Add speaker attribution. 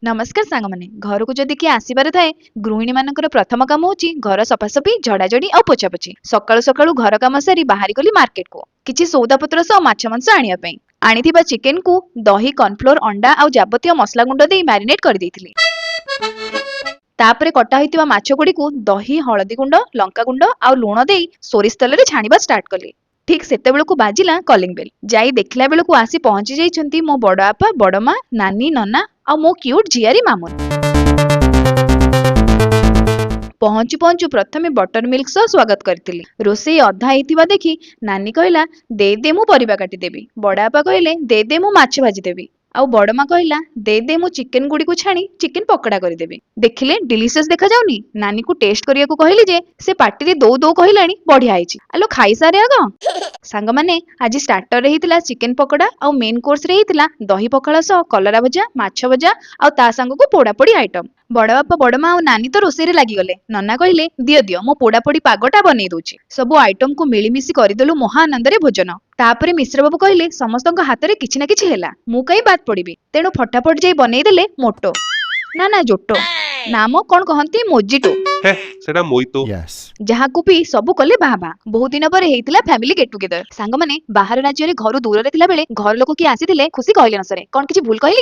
Speaker 1: नमस्कार सांग माने घर को जदि किए आसबार थाए गृहिणी मानकर प्रथम काम होची घर सफासफी झड़ाझड़ी और पोछापोछि सकाळु सकाळु घर काम सारी बाहरी गली मार्केट को किछि सौदापत्र सह माछ मांस आनिया पई आनिथिबा चिकेन को दही कॉर्नफ्लोर अंडा और जाबतीय मसला गुंड देई मैरिनेट कर देइथिली। तापरे कटा होइतिबा माछ गुडी को दही हळदी गुंड लंका गुंड और लूण देई सोरिष तेल रे छाणीबा स्टार्ट कली। ठीक सेते बेलକୁ बाजिला कॉलिंग बेल जाई देखला बेलକୁ आसी पहुंची जाइछंती मो बड़ आपा बड़ मा नानी नना और मो क्यूट जियारी मामुन। पहुंचु पहुंचु प्रथमे बटर मिल्क सह स्वागत करथिली। रोसई अधा हेतिबा देखि नानी कहला दे दे मु परिबा काटी देबी। बड़ आपा कहले दे दे मु माछ भाजी देबी। आउ बड़ मा कहला दे दे मु चिकेन गुडी को छाणी चिकेन पकोड़ा कर देबी। देखिले डिलीशियस देखा जाउनी। नानी को टेस्ट करिया को कहली जे से पार्टी रे दो दो कहलानी बढ़िया आइछि। आलो खाई सारे आग सांग माने आज स्टार्टर रे हितला चिकेन पकोड़ा और मेन कोर्स रे हितला दही पखाला सह कलरा भजा माछ भजा और ता सांग को पोड़ा पोड़ी आइटम। बड़ बापा बड़ मा और नानी तो रोसई रे लागी गले। नना कहले दियो दियो मो पोड़ा पोड़ी पागटा बनै दउछि। सबु आइटम को मिलीमिशी करदेलु महा आनंद रे भोजन। तापरे मिश्र बाबू कहले समस्तक हाथ रे किछि ना किछि हेला मु कई बात पड़िबी तेणु फटाफट जाई बनै देले मोटो ना ना जोटो नाम कौन कहंती मोजिटो
Speaker 2: हे सेटा मोइतो
Speaker 3: Yes.
Speaker 1: जहाँ को पी सबु कले बाबा। बहुत दिन पर हेइतिला फैमिली गेट टुगेदर। सांग माने बाहर राज्य रे घर दूर रे थिला बेले घर लोक की आसीथिले खुशी कहले न सरे कोन किछि भूल कहले की